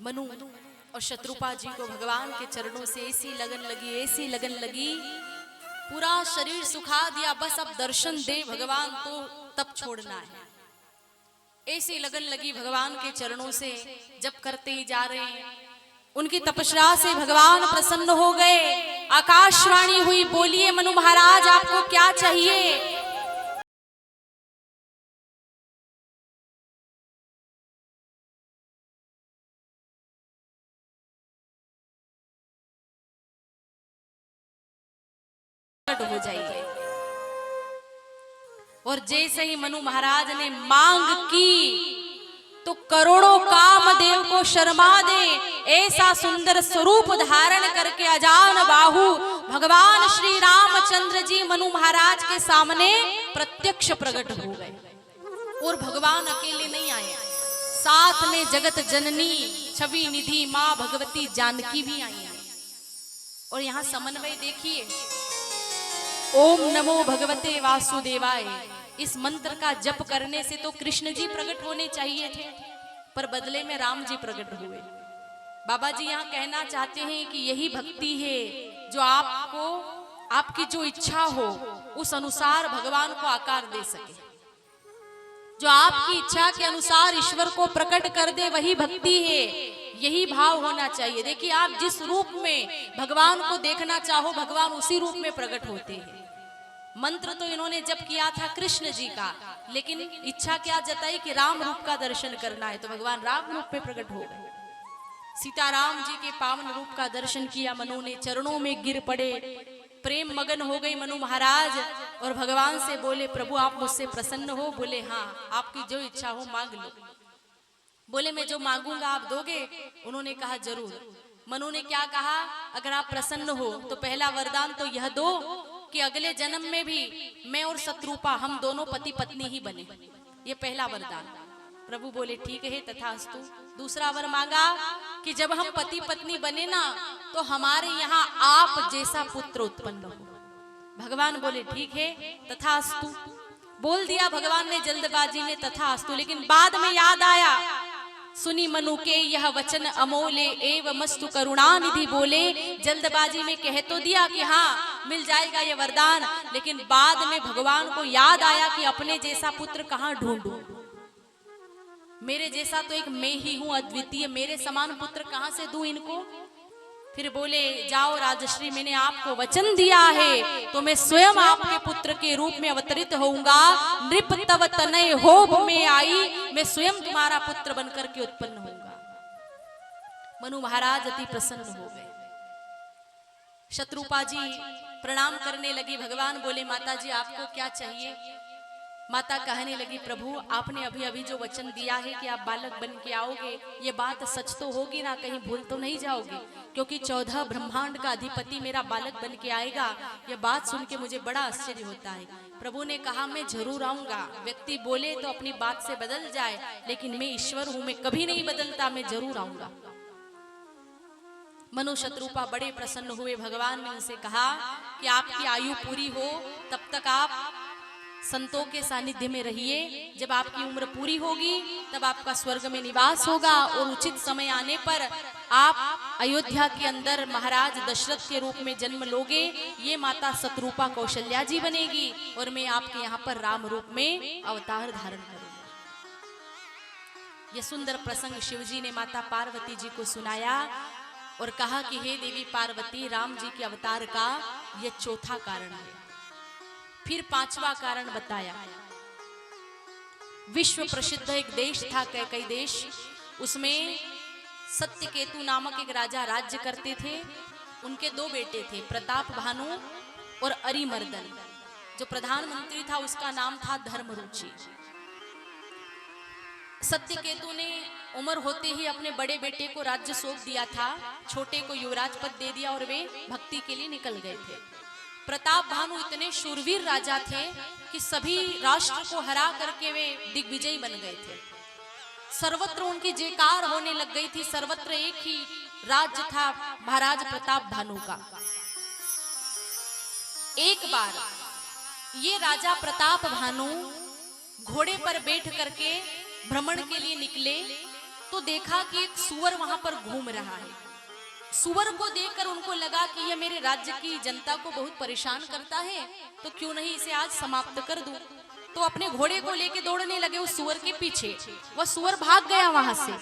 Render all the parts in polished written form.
मनु और शत्रुपा जी को भगवान के चरणों से ऐसी लगन लगी, पूरा शरीर सुखा दिया। बस अब दर्शन दे भगवान तो तब छोड़ना है। ऐसी लगन लगी भगवान के चरणों से, जप करते ही जा रहे हैं। उनकी तपस्या से भगवान प्रसन्न हो गए। आकाशवाणी हुई, बोलिए मनु महाराज आपको क्या चाहिए। हो जाइए। और जैसे ही मनु महाराज ने मांग की तो करोड़ों कामदेव को शर्मा दे ऐसा सुंदर स्वरूप धारण करके अजान बाहु भगवान श्री रामचंद्र जी मनु महाराज के सामने प्रत्यक्ष प्रकट हो गए। और भगवान अकेले नहीं आए, साथ में जगत जननी छवि निधि मां भगवती जानकी भी आई है। और यहाँ समन्वय देखिए, ओम नमो भगवते वासुदेवाय, इस मंत्र का जप करने से तो कृष्ण जी प्रकट होने चाहिए थे, पर बदले में राम जी प्रकट हुए। बाबा जी यहाँ कहना चाहते हैं कि यही भक्ति है जो आपको आपकी जो इच्छा हो उस अनुसार भगवान को आकार दे सके, जो आपकी इच्छा के अनुसार ईश्वर को प्रकट कर दे, वही भक्ति है। यही भाव होना चाहिए। देखिए, आप जिस रूप में भगवान को देखना चाहो भगवान उसी रूप में प्रकट होते हैं। मंत्र तो इन्होंने जप किया था कृष्ण जी का, लेकिन इच्छा क्या जताई कि राम रूप का दर्शन करना है, तो भगवान राम रूप में प्रकट हो गए। सीताराम जी के पावन रूप का दर्शन किया मनु ने, चरणों में गिर पड़े, प्रेम मगन हो गई मनु महाराज और भगवान से बोले, प्रभु आप मुझसे प्रसन्न हो। बोले हाँ, आपकी जो इच्छा हो मांग लो। बोले मैं जो मांगूंगा आप दोगे। उन्होंने कहा जरूर। मनु ने क्या कहा, अगर आप प्रसन्न हो तो पहला वरदान तो यह दो कि अगले जन्म में भी मैं और शत्रुपा हम दोनों पति पत्नी ही बने। ये पहला वरदान। प्रभु बोले ठीक है तथास्तु। दूसरा वर मांगा कि जब हम पति पत्नी बने ना तो हमारे यहाँ आप जैसा पुत्र उत्पन्न हो। भगवान बोले ठीक है तथास्तु। बोल दिया भगवान ने जल्दबाजी में तथास्तु, लेकिन बाद में याद आया, सुनी मनु के यह वचन अमोले एव मस्तु करुणानिधि बोले। जल्दबाजी में कह तो दिया कि हाँ मिल जाएगा ये वरदान, लेकिन बाद में भगवान को याद आया कि अपने जैसा पुत्र कहाँ ढूंढूं, मेरे जैसा तो एक मैं ही हूं अद्वितीय, मेरे समान पुत्र कहां से दूं इनको। फिर बोले जाओ राजश्री, मैंने आपको वचन दिया है तो मैं स्वयं आपके पुत्र के रूप में अवतरित होऊंगा। नृप तव तनय होब में आई, मैं स्वयं तुम्हारा पुत्र बनकर के उत्पन्न होऊंगा। मनु महाराज अति प्रसन्न हो गए। शत्रुपा जी प्रणाम करने लगी। भगवान बोले माता जी आपको क्या चाहिए। माता कहने लगी, प्रभु आपने अभी अभी जो वचन दिया है कि आप बालक बन के आओगे, ये बात सच तो होगी ना, कहीं भूल तो नहीं जाओगे, क्योंकि 14 ब्रह्मांड का अधिपति मेरा बालक बन के आएगा। ये बात सुन के मुझे बड़ा आश्चर्य होता है। प्रभु ने कहा मैं जरूर आऊंगा। व्यक्ति बोले तो अपनी बात से बदल जाए, लेकिन मैं ईश्वर हूं, मैं कभी नहीं बदलता, मैं जरूर आऊंगा। मनु शत्रुपा बड़े प्रसन्न हुए। भगवान ने उनसे कहा कि आपकी आयु पूरी हो तब तक आप संतों के सानिध्य में रहिए। जब आपकी उम्र पूरी होगी तब आपका स्वर्ग में निवास होगा और उचित समय आने पर आप अयोध्या के अंदर महाराज दशरथ के रूप में जन्म लोगे। ये माता शत्रुपा कौशल्या जी बनेगी और मैं आपके यहाँ पर राम रूप में अवतार धारण करूंगा। यह सुंदर प्रसंग शिवजी ने माता पार्वती जी को सुनाया और कहा कि हे देवी पार्वती, राम जी के अवतार का यह चौथा कारण है। फिर पांचवा कारण बताया। विश्व प्रसिद्ध एक देश था कैकई देश, उसमें सत्यकेतु नामक एक राजा राज्य करते थे। उनके 2 बेटे थे, प्रताप भानु और अरिमर्दन। जो प्रधानमंत्री था उसका नाम था धर्मरुचि। सत्यकेतु ने उम्र होते ही अपने बड़े बेटे को राज्य सौंप दिया था, छोटे को युवराज पद दे दिया और वे भक्ति के लिए निकल गए थे। प्रताप भानु इतने शूरवीर राजा थे कि सभी राष्ट्र को हरा करके वे दिग्विजयी बन गए थे। सर्वत्र उनकी जयकार होने लग गई थी। सर्वत्र एक ही राज्य था महाराज प्रताप भानु का। एक बार ये राजा प्रताप भानु घोड़े पर बैठ करके भ्रमण के लिए निकले तो देखा कि एक सुअर वहां पर घूम रहा है। सुअर को देखकर उनको लगा कि यह मेरे राज्य की जनता को बहुत परेशान करता है, तो क्यों नहीं इसे आज समाप्त कर दूं। तो अपने घोड़े को लेके दौड़ने लगे उस सुअर के पीछे। वह सुअर भाग गया वहां से,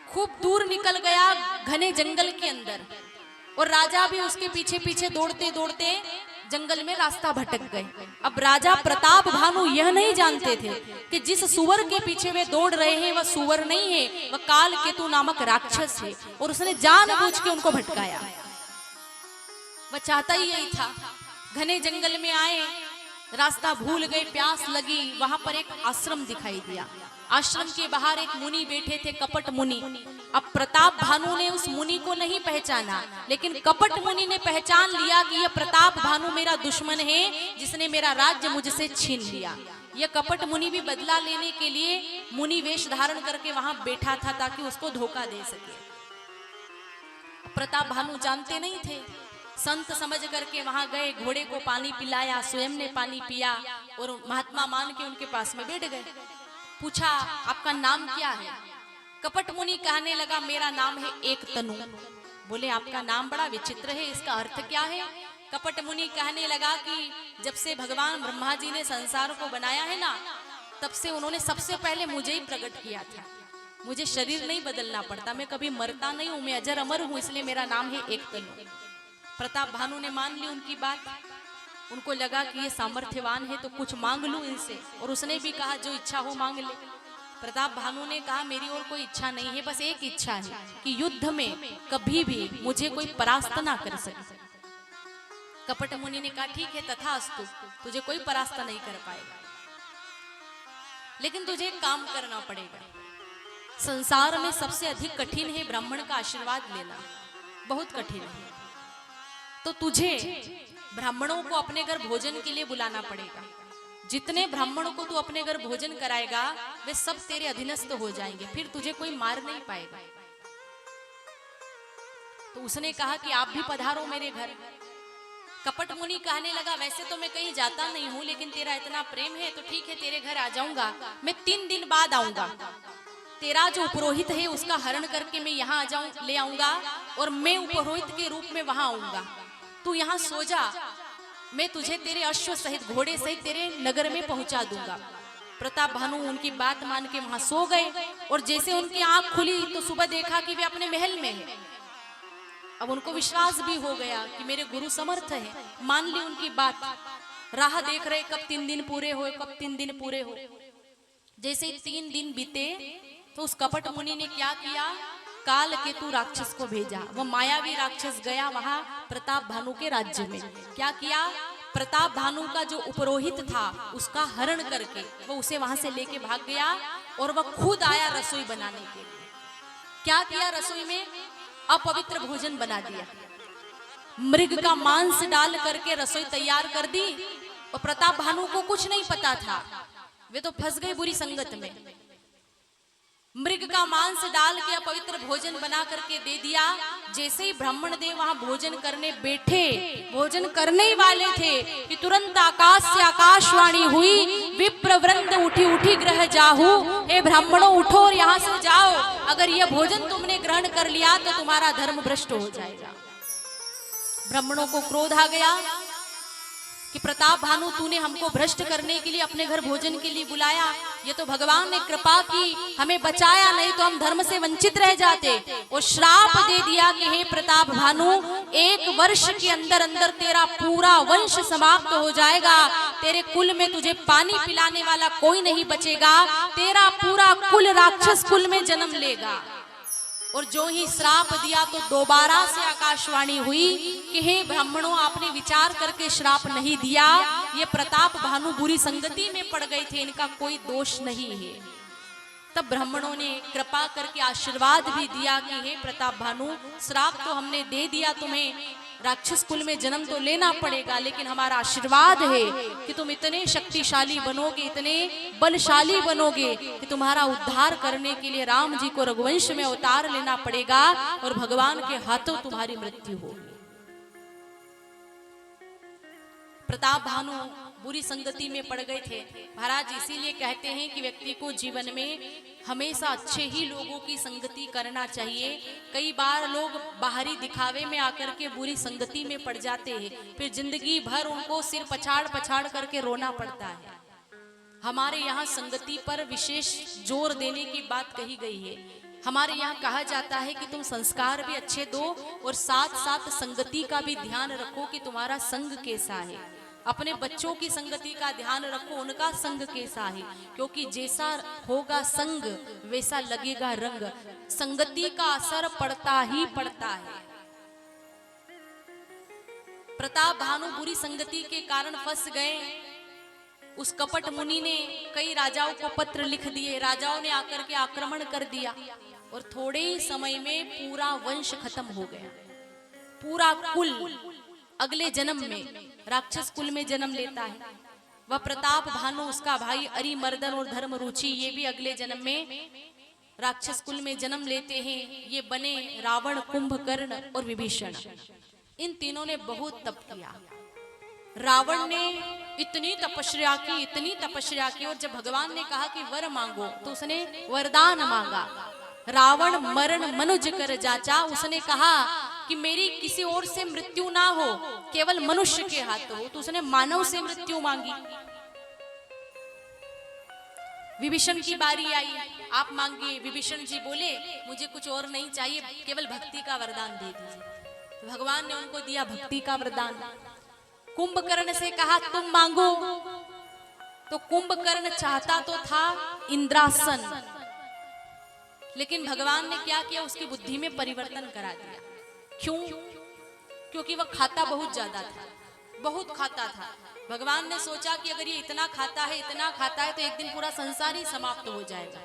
खूब दूर निकल गया घने जंगल के अंदर, और राजा भी उसके पीछे पीछे दौड़ते दौड़ते जंगल में रास्ता भटक गए। अब राजा प्रताप भानु यह नहीं जानते थे कि जिस सुअर के पीछे वे दौड़ रहे हैं वह सुअर नहीं है, वह काल केतु नामक राक्षस है, और उसने जानबूझ के उनको भटकाया। वह चाहता ही यही था। घने जंगल में आए, रास्ता भूल गए, प्यास लगी, वहां पर एक आश्रम दिखाई दिया। आश्रम के बाहर एक मुनि बैठे थे, कपट मुनि। अब प्रताप भानु ने उस मुनि को नहीं पहचाना, लेकिन कपट मुनि ने पहचान लिया कि यह प्रताप भानु मेरा दुश्मन है, जिसने मेरा राज्य मुझसे छीन लिया। यह कपट मुनि भी बदला लेने के लिए मुनि वेश धारण करके वहां बैठा था ताकि उसको धोखा दे सके। प्रताप भानु जानते नहीं थे, संत समझ करके वहां गए, घोड़े को पानी पिलाया, स्वयं ने पानी पिया और महात्मा मान के उनके पास में बैठ गए। पूछा, आपका नाम क्या है? कपट मुनि कहने लगा, मेरा नाम है एक तनु। बोले, आपका नाम बड़ा विचित्र है, इसका अर्थ क्या है? कपट मुनि कहने लगा कि जब से भगवान ब्रह्मा जी ने संसार को बनाया है ना, तब से उन्होंने सबसे पहले मुझे ही प्रकट किया था। मुझे शरीर नहीं बदलना पड़ता, मैं कभी मरता नहीं हूं, मैं अजर अमर हूं, इसलिए मेरा नाम है एक तनु। प्रताप भानु ने मान ली उनकी बात। उनको लगा कि ये सामर्थ्यवान है तो कुछ मांग लूं इनसे, और उसने भी कहा जो इच्छा हो मांग ले। प्रताप भानु ने कहा, मेरी और कोई इच्छा नहीं है, बस एक इच्छा है कि युद्ध में कभी भी मुझे कोई परास्त ना कर सके। कपट मुनि ने कहा, ठीक है, तथास्तु, तुझे कोई परास्त नहीं कर पाएगा, लेकिन तुझे एक काम करना पड़ेगा। संसार में सबसे अधिक कठिन है ब्राह्मण का आशीर्वाद लेना, बहुत कठिन है। तो तुझे ब्राह्मणों को अपने घर भोजन के लिए बुलाना पड़ेगा। जितने ब्राह्मणों को तू अपने घर भोजन कराएगा वे सब तेरे अधीनस्थ हो जाएंगे, फिर तुझे कोई मार नहीं पाएगा। तो उसने कहा कि आप भी पधारो मेरे घर। कपट मुनि कहने लगा, वैसे तो मैं कहीं जाता नहीं हूं, लेकिन तेरा इतना प्रेम है तो ठीक है, तेरे घर आ जाऊंगा। मैं 3 दिन बाद आऊंगा। तेरा जो पुरोहित है उसका हरण करके मैं यहाँ आ जाऊं, ले आऊंगा, और मैं पुरोहित के रूप में वहां आऊंगा। तू यहाँ सो जा, मैं तुझे तेरे अश्व सहित, घोड़े सहित तेरे नगर में पहुंचा दूंगा। प्रताप भानु उनकी बात मान के वहां सो गए, और जैसे उनकी आंख खुली तो सुबह देखा कि वे अपने महल में हैं। अब उनको विश्वास भी हो गया कि मेरे गुरु समर्थ है, मान ली उनकी बात। राह देख रहे कब 3 दिन पूरे हो, कब 3 दिन पूरे हो। जैसे 3 दिन बीते तो उस कपट मुनि ने क्या किया, काल केतु राक्षस को भेजा। वह मायावी राक्षस गया वहां प्रताप भानु के राज्य में। क्या किया, प्रताप भानु का जो उपरोहित था उसका हरण करके वो उसे वहां से लेके भाग गया, और वह खुद आया रसोई बनाने के लिए। क्या किया, रसोई में अपवित्र भोजन बना दिया, मृग का मांस डाल करके रसोई तैयार कर दी। और प्रताप भानु को कुछ नहीं पता था, वे तो फंस गए बुरी संगत में। मृग का मांस डाल के अपवित्र भोजन बना करके दे दिया। जैसे ही ब्राह्मण देव वहां भोजन करने बैठे, भोजन करने ही वाले थे कि तुरंत आकाश से आकाशवाणी हुई, विप्र वृंद उठी उठी ग्रह जाहू। हे ब्राह्मणों, उठो और यहाँ से जाओ, अगर यह भोजन तुमने ग्रहण कर लिया तो तुम्हारा धर्म भ्रष्ट हो जाएगा। ब्राह्मणों को क्रोध आ गया कि प्रताप भानु, तूने हमको भ्रष्ट करने के लिए अपने घर भोजन के लिए बुलाया, ये तो भगवान ने कृपा की, हमें बचाया, नहीं तो हम धर्म से वंचित रह जाते। और श्राप दे दिया कि हे प्रताप भानु, 1 वर्ष के अंदर अंदर तेरा पूरा वंश समाप्त हो जाएगा, तेरे कुल में तुझे पानी पिलाने वाला कोई नहीं बचेगा, तेरा पूरा कुल राक्षस कुल में जन्म लेगा। और जो ही श्राप दिया तो दोबारा से आकाशवाणी हुई कि हे ब्राह्मणों, आपने विचार करके श्राप नहीं दिया, ये प्रताप भानु बुरी संगति में पड़ गए थे, इनका कोई दोष नहीं है। तब ब्राह्मणों ने कृपा करके आशीर्वाद भी दिया कि हे प्रताप भानु, श्राप तो हमने दे दिया, तुम्हें राक्षस कुल में जन्म तो लेना पड़ेगा, लेकिन हमारा आशीर्वाद है कि तुम इतने शक्तिशाली बनोगे, इतने बलशाली बनोगे कि तुम्हारा उद्धार करने के लिए राम जी को रघुवंश में अवतार लेना पड़ेगा और भगवान के हाथों तुम्हारी मृत्यु होगी। प्रताप भानु बुरी संगति में पड़ गए थे। महाराज इसीलिए कहते हैं कि व्यक्ति को जीवन में हमेशा अच्छे ही लोगों की संगति करना चाहिए। कई बार लोग बाहरी दिखावे में आकर के बुरी संगति में पड़ जाते हैं, फिर जिंदगी भर उनको सिर पछाड़ पछाड़ करके रोना पड़ता है। हमारे यहाँ संगति पर विशेष जोर देने की बात कही गई है। हमारे यहाँ कहा जाता है कि तुम संस्कार भी अच्छे दो और साथ साथ संगति का भी ध्यान रखो कि तुम्हारा संग कैसा है। अपने बच्चों की संगति का ध्यान रखो, उनका संग कैसा है, क्योंकि जैसा होगा संग वैसा लगेगा रंग। संगति का असर पड़ता ही पड़ता है। प्रताप भानु बुरी संगति के कारण फंस गए। उस कपट मुनि ने कई राजाओं को पत्र लिख दिए। राजाओं ने आकर के आक्रमण कर दिया और थोड़े ही समय में पूरा वंश खत्म हो गया। पूरा कुल अगले जन्म में राक्षस कुल में जन्म लेता है। वह प्रताप भानु, उसका भाई अरिमर्दन और धर्मरुचि, ये भी अगले जन्म में राक्षस कुल में जन्म लेते हैं। ये बने रावण, कुंभकर्ण और विभीषण। इन तीनों ने बहुत तप किया। रावण ने इतनी तपस्या की और जब भगवान ने कहा कि वर मांगो तो उसने वरदान मांगा। रावण मरण मनुज कर जाचा, उसने कहा कि मेरी किसी और से मृत्यु ना हो, केवल मनुष्य के हाथों हो, तो उसने मानव से मृत्यु मांगी। विभीषण की बारी आई, आप मांगिए। विभीषण जी बोले मुझे कुछ और नहीं चाहिए, केवल भक्ति का वरदान दे दीजिए। भगवान ने उनको दिया भक्ति का वरदान। कुंभकर्ण से कहा तुम मांगो, तो कुंभकर्ण चाहता तो था इंद्रासन, लेकिन भगवान ने क्या किया, उसकी बुद्धि में परिवर्तन करा दिया। क्यों? क्योंकि वह खाता बहुत ज्यादा था, बहुत खाता था। भगवान ने सोचा कि अगर ये इतना खाता है तो एक दिन पूरा संसार ही समाप्त हो जाएगा।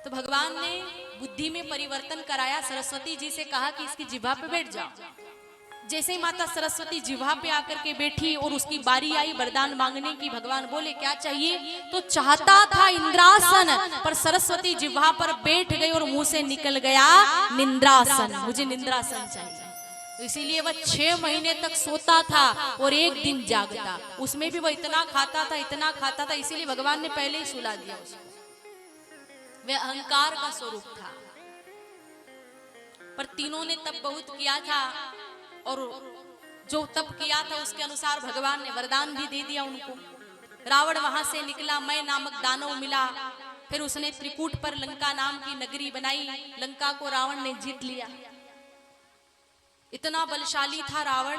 तो भगवान ने बुद्धि में परिवर्तन कराया। सरस्वती जी से कहा कि इसकी जिह्वा पे बैठ जाओ। जैसे ही माता सरस्वती जिह्वा पे आकर के बैठी और उसकी बारी आई वरदान मांगने की, भगवान बोले क्या चाहिए? तो चाहता था इंद्रासन, पर सरस्वती जिह्वा पर बैठ गई और मुंह से निकल गया निंद्रासन। मुझे निंद्रासन चाहिए। तो इसीलिए वह 6 महीने तक सोता था और एक दिन जागता। उसमें भी वह इतना खाता था, इसीलिए भगवान ने पहले ही सुला दिया उसको। वह अहंकार का स्वरूप था। पर तीनों ने तप बहुत किया था और जो तप किया था उसके अनुसार भगवान ने वरदान भी दे दिया उनको। रावण वहां से निकला, मैं नामक दानव मिला। फिर उसने त्रिकूट पर लंका नाम की नगरी बनाई। लंका को रावण ने जीत लिया। इतना बलशाली था रावण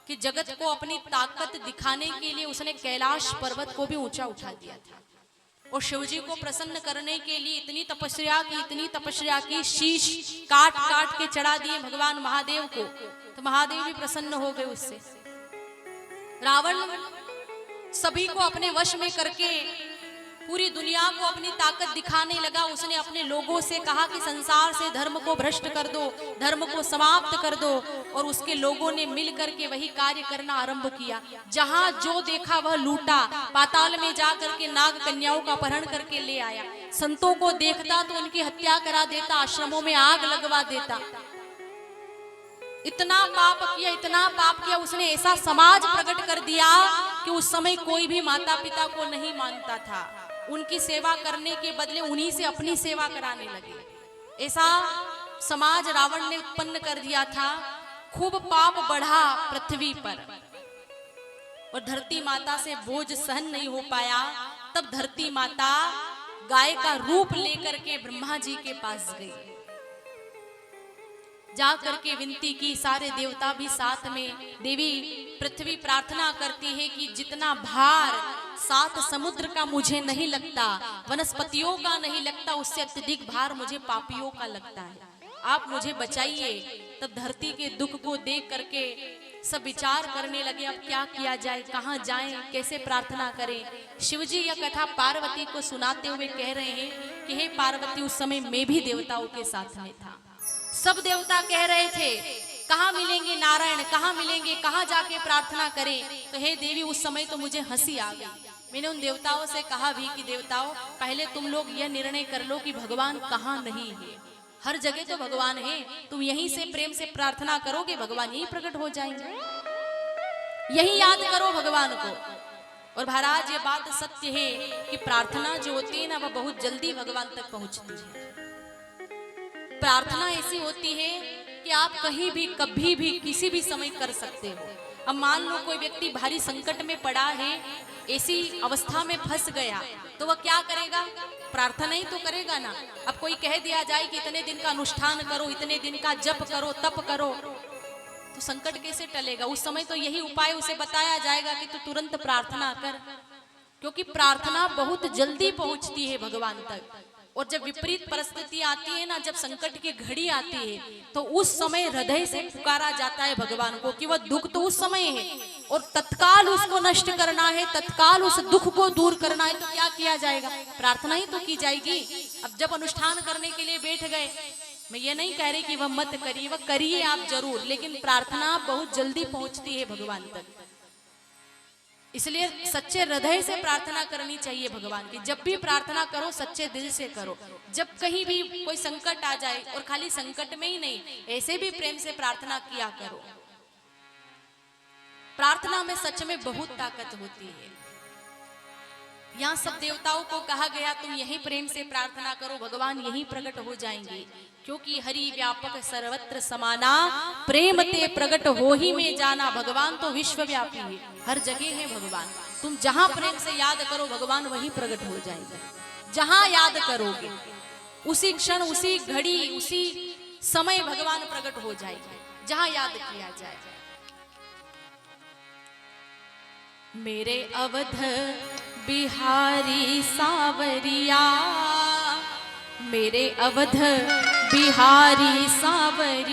कि जगत को अपनी ताकत दिखाने के लिए उसने कैलाश पर्वत को भी ऊंचा उठा दिया था। और शिवजी को प्रसन्न करने के लिए इतनी तपस्या की, शीश काट काट के चढ़ा दिए भगवान महादेव को। तो महादेव भी प्रसन्न हो गए उससे। रावण सभी को अपने वश में करके पूरी दुनिया को अपनी ताकत दिखाने लगा। उसने अपने लोगों से कहा कि संसार से धर्म को भ्रष्ट कर दो, धर्म को समाप्त कर दो। और उसके लोगों ने मिल करके वही कार्य करना आरंभ किया। जहां जो देखा वह लूटा। पाताल में जा करके नाग कन्याओं का अपहरण करके ले आया। संतों को देखता तो उनकी हत्या करा देता, आश्रमों में आग लगवा देता। इतना पाप किया उसने। ऐसा समाज प्रकट कर दिया कि उस समय कोई भी माता पिता को नहीं मानता था। उनकी सेवा करने के बदले उन्हीं से अपनी सेवा कराने लगे। ऐसा समाज रावण ने उत्पन्न कर दिया था। खूब पाप बढ़ा पृथ्वी पर और धरती माता से बोझ सहन नहीं हो पाया। तब धरती माता गाय का रूप लेकर के ब्रह्मा जी के पास गई। जा करके विनती की, सारे देवता भी साथ में। देवी पृथ्वी प्रार्थना करती है कि जितना भार 7 समुद्र का मुझे नहीं लगता, वनस्पतियों का नहीं लगता, उससे अत्यधिक भार मुझे पापियों का लगता है। आप मुझे बचाइए। तब धरती के दुख को देख करके सब विचार करने लगे, अब क्या किया जाए, कहाँ जाएं, कैसे प्रार्थना करें। शिवजी यह कथा पार्वती को सुनाते हुए कह रहे हैं कि हे पार्वती, उस समय मैं भी देवताओं के साथ में था। सब देवता कह रहे थे कहाँ मिलेंगे नारायण, कहाँ मिलेंगे, कहाँ जाके प्रार्थना करें। तो हे देवी, उस समय तो मुझे हंसी आ गई। मैंने उन देवताओं से कहा भी कि देवताओं, पहले तुम लोग यह निर्णय कर लो कि भगवान कहाँ नहीं है। हर जगह तो भगवान है, तुम यहीं से प्रेम से प्रार्थना करोगे, भगवान यहीं प्रकट हो जाएंगे। यही याद करो भगवान को। और महाराज ये बात सत्य है कि प्रार्थना जो होती है ना वह बहुत जल्दी भगवान तक पहुंचती है। प्रार्थना ऐसी होती है कि आप कहीं भी कभी भी किसी भी समय कर सकते हो। अब मान लो कोई व्यक्ति भारी संकट में पड़ा है, ऐसी अवस्था में फंस गया, तो वह क्या करेगा? प्रार्थना ही तो करेगा ना। अब कोई कह दिया जाए कि इतने दिन का अनुष्ठान करो, इतने दिन का जप करो, तप करो, तो संकट कैसे टलेगा? उस समय तो यही उपाय उसे बताया जाएगा कि तू तुरंत प्रार्थना कर, क्योंकि प्रार्थना बहुत जल्दी पहुंचती है भगवान तक। और जब विपरीत परिस्थिति आती है ना, जब संकट की घड़ी आती है, तो उस समय हृदय से पुकारा जाता है भगवान को कि वह दुख तो उस समय है और तत्काल उसको नष्ट करना है, तत्काल उस दुख को दूर करना है, तो क्या किया जाएगा? प्रार्थना ही तो की जाएगी। अब जब अनुष्ठान करने के लिए बैठ गए, मैं ये नहीं कह रही कि वह मत करिए, वह करिए आप जरूर, लेकिन प्रार्थना बहुत जल्दी पहुंचती है भगवान तक। इसलिए सच्चे हृदय से प्रार्थना करनी चाहिए भगवान की। जब भी प्रार्थना करो सच्चे दिल से करो। जब कहीं भी कोई संकट आ जाए, और खाली संकट में ही नहीं, ऐसे भी प्रेम से प्रार्थना किया करो। प्रार्थना में सच में बहुत ताकत होती है। यहाँ सब देवताओं को कहा गया तुम यही प्रेम से प्रार्थना करो, भगवान यही प्रकट हो जाएंगे, क्योंकि हरि व्यापक सर्वत्र समाना, प्रेम ते प्रकट हो ही में जाना। भगवान तो विश्वव्यापी है, हर जगह है भगवान। तुम जहां प्रेम से याद करो भगवान वहीं प्रकट हो जाएंगे। जहां याद करोगे उसी क्षण, उसी घड़ी, उसी समय भगवान प्रकट हो जाएंगे, जहां याद किया जाए। मेरे अवध बिहारी सावरिया, मेरे अवध बिहारी सावरिया।